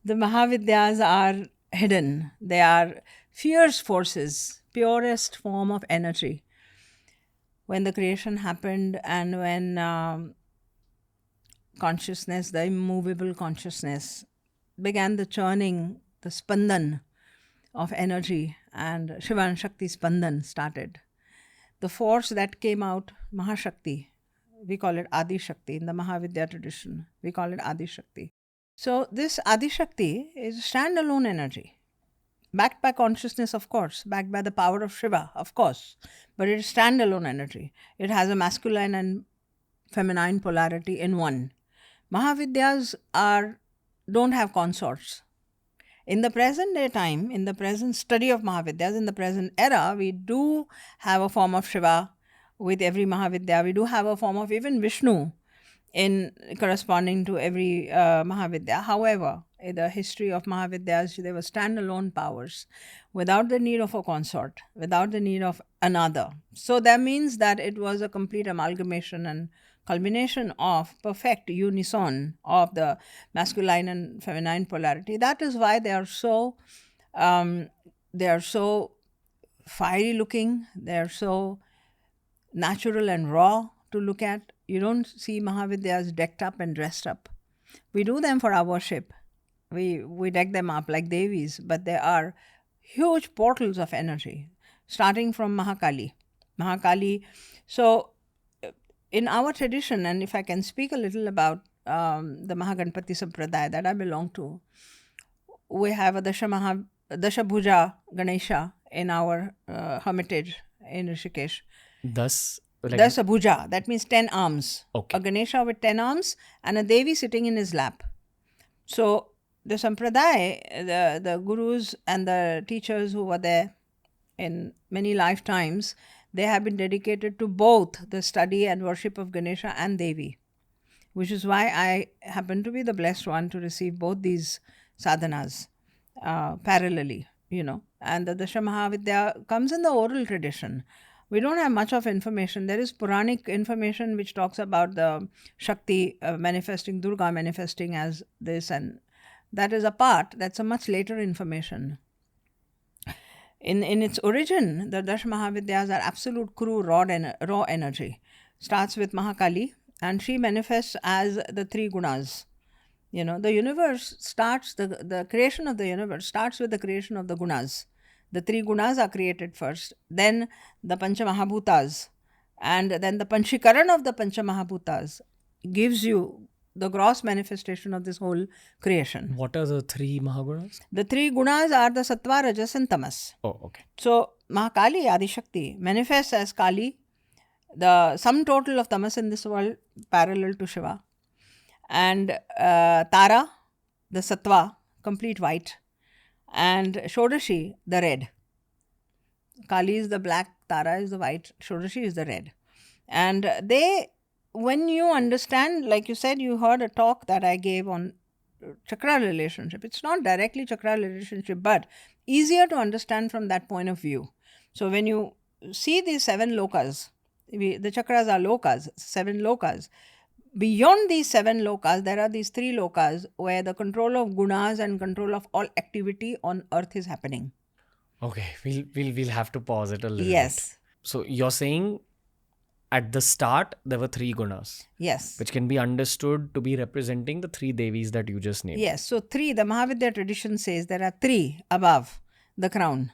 The Mahavidyas are hidden. They are fierce forces, purest form of energy. When the creation happened and when consciousness, the immovable consciousness, began the churning, the spandan of energy, and Shiva and Shakti spandan started. The force that came out, Mahashakti, we call it Adi Shakti in the Mahavidya tradition. We call it Adi Shakti. So this Adi Shakti is standalone energy, backed by consciousness, of course, backed by the power of Shiva, of course, but it is standalone energy. It has a masculine and feminine polarity in one. Mahavidyas don't have consorts. In the present day time, in the present study of Mahavidyas, in the present era, we do have a form of Shiva with every Mahavidya. We do have a form of even Vishnu in corresponding to every Mahavidya. However, in the history of Mahavidyas, they were standalone powers without the need of a consort, without the need of another. So that means that it was a complete amalgamation and culmination of perfect unison of the masculine and feminine polarity. That is why um, they are so fiery looking. They are so natural and raw to look at. You don't see Mahavidyas decked up and dressed up. We do them for our worship. We deck them up like Devis, but they are huge portals of energy, starting from Mahakali. Mahakali. So, in our tradition, and if I can speak a little about the Mahaganpati Sampradaya that I belong to, we have a Dashabhuja Ganesha in our hermitage in Rishikesh. Thus, like, That's a bhuja. That means 10 arms. okay. A Ganesha with 10 arms and a Devi sitting in his lap. So the Sampradaya, the gurus and the teachers who were there in many lifetimes, they have been dedicated to both the study and worship of Ganesha and Devi, which is why I happen to be the blessed one to receive both these sadhanas parallelly, And the Dasha Mahavidya comes in the oral tradition. We don't have much of information. There is Puranic information which talks about the Shakti manifesting, Durga manifesting as this, and that is a part. That's a much later information. In its origin, the Dash Mahavidyas are absolute crude raw energy. Starts with Mahakali, and she manifests as the three gunas. The universe starts, the creation of the universe starts with the creation of the gunas. The three gunas are created first, then the Pancha Mahabhutas, and then the Panchikaran of the Pancha Mahabhutas gives you the gross manifestation of this whole creation. What are the three Mahagunas? The three gunas are the Sattva, Rajas, and Tamas. Oh, okay. So, Mahakali, Adi Shakti, manifests as Kali, the sum total of Tamas in this world, parallel to Shiva. And Tara, the Sattva, complete white. And Shodashi, the red. Kali is the black, Tara is the white, Shodashi is the red. And when you understand, like you said, you heard a talk that I gave on chakra relationship. It's not directly chakra relationship, but easier to understand from that point of view. So when you see these 7 lokas, the chakras are lokas, 7 lokas. Beyond these 7 lokas, there are these 3 lokas where the control of gunas and control of all activity on earth is happening. Okay, we'll have to pause it a little Yes. bit. So you're saying at the start there were 3 gunas. Yes. Which can be understood to be representing the 3 Devis that you just named. Yes. So 3, the Mahavidya tradition says there are 3 above the crown.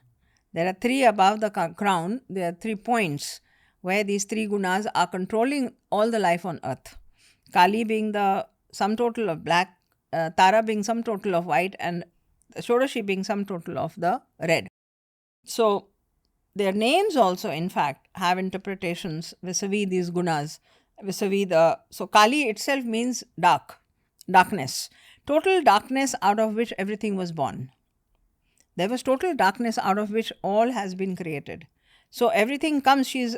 There are 3 above the crown. There are 3 points where these 3 gunas are controlling all the life on earth. Kali being the sum total of black, Tara being sum total of white, and Shodashi being sum total of the red. So their names also, in fact, have interpretations vis-a-vis these gunas, vis-a-vis so Kali itself means darkness, total darkness out of which everything was born. There was total darkness out of which all has been created. So everything comes, she's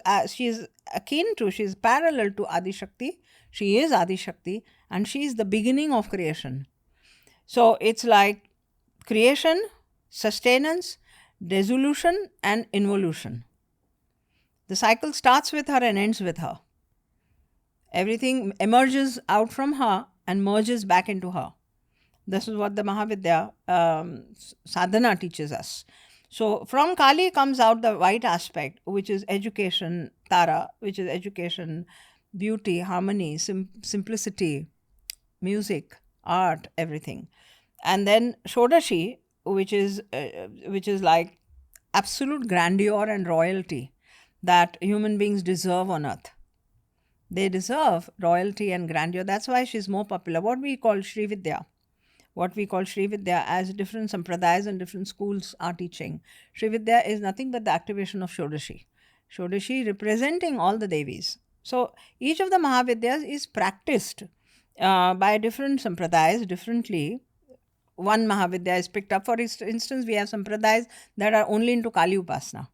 parallel to Adi Shakti. She is Adi Shakti, and she is the beginning of creation. So it's like creation, sustenance, dissolution, and involution. The cycle starts with her and ends with her. Everything emerges out from her and merges back into her. This is what the Mahavidya sadhana teaches us. So from Kali comes out the white aspect, which is education, Tara, which is education, beauty, harmony, simplicity, music, art, everything. And then Shodashi, which is like absolute grandeur and royalty that human beings deserve on earth. They deserve royalty and grandeur. That's why she's more popular. What we call Sri Vidya as different sampradayas and different schools are teaching. Sri Vidya is nothing but the activation of Shodashi. Shodashi representing all the Devis. So each of the Mahavidyas is practiced by different sampradayas differently. One Mahavidya is picked up. For instance, we have sampradayas that are only into Kali Upasana.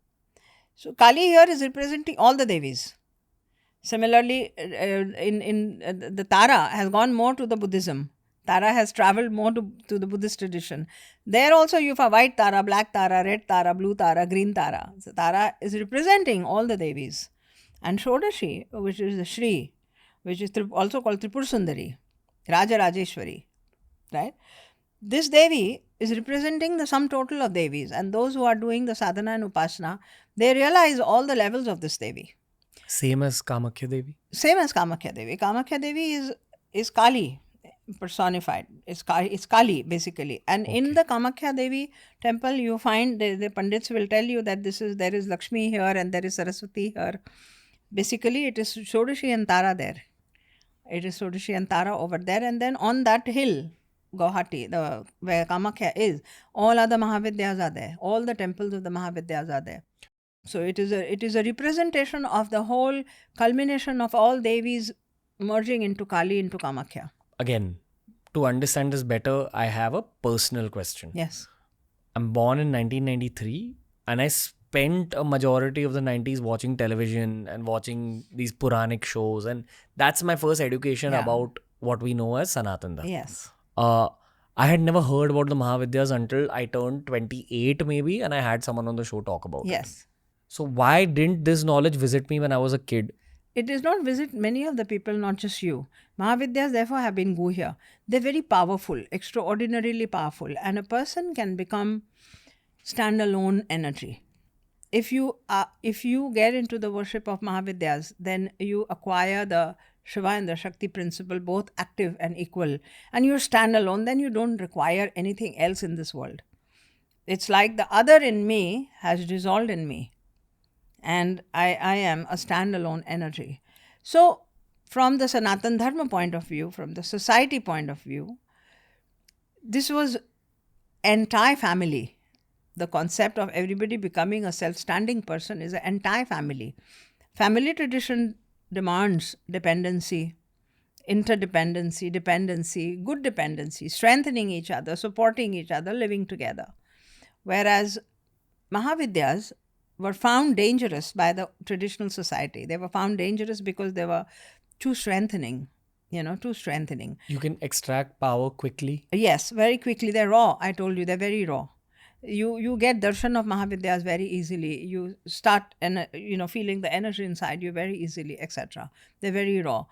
So Kali here is representing all the Devis. Similarly, the Tara has gone more to the Buddhism. Tara has traveled more to the Buddhist tradition. There also you have white Tara, black Tara, red Tara, blue Tara, green Tara. So Tara is representing all the Devis. And Shodashi, which is the Shri, which is also called Tripur Sundari, Raja Rajeshwari, right? This Devi is representing the sum total of Devis. And those who are doing the sadhana and upasana, they realize all the levels of this Devi. Same as Kamakhya Devi? Same as Kamakhya Devi. Kamakhya Devi is Kali personified. It's Kali basically. And in the Kamakhya Devi temple, you find the Pandits will tell you that there is Lakshmi here and there is Saraswati here. Basically, it is Shodashi and Tara there. It is Shodashi and Tara over there. And then on that hill, Guwahati, where Kamakhya is, all other Mahavidyas are there. All the temples of the Mahavidyas are there. So it is a representation of the whole culmination of all Devis merging into Kali, into Kamakhya. Again, to understand this better, I have a personal question. Yes. I'm born in 1993 and I spent a majority of the 90s watching television and watching these Puranic shows, and that's my first education about what we know as Sanatan Dharma. Yes. I had never heard about the Mahavidyas until I turned 28 maybe, and I had someone on the show talk about it. Yes. So why didn't this knowledge visit me when I was a kid? It does not visit many of the people, not just you. Mahavidyas therefore have been guhya. They're very powerful, extraordinarily powerful, and a person can become standalone energy. If you get into the worship of Mahavidyas, then you acquire the Shiva and the Shakti principle, both active and equal, and you stand alone, then you don't require anything else in this world. It's like the other in me has dissolved in me, and I am a standalone energy. So from the Sanatan Dharma point of view, from the society point of view, this was entire family. The concept of everybody becoming a self-standing person is an entire family. Family tradition demands dependency, interdependency, dependency, good dependency, strengthening each other, supporting each other, living together. Whereas Mahavidyas were found dangerous by the traditional society. They were found dangerous because they were too strengthening. You can extract power quickly? Yes, very quickly. They're raw. I told you, they're very raw. You get darshan of Mahavidyas very easily. You start feeling the energy inside you very easily, etc. They're very raw.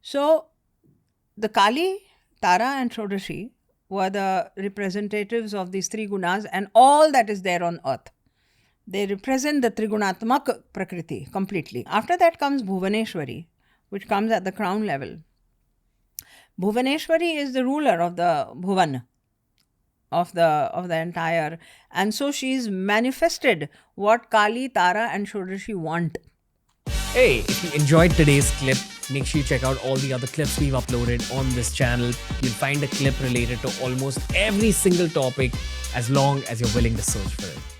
So the Kali, Tara and Shodashi were the representatives of these three gunas and all that is there on earth. They represent the Trigunatmak Prakriti completely. After that comes Bhuvaneshwari, which comes at the crown level. Bhuvaneshwari is the ruler of the Bhuvan, of the entire, and so she's manifested what Kali, Tara and Shodashi want. Hey, if you enjoyed today's clip, make sure you check out all the other clips we've uploaded on this channel. You'll find a clip related to almost every single topic as long as you're willing to search for it.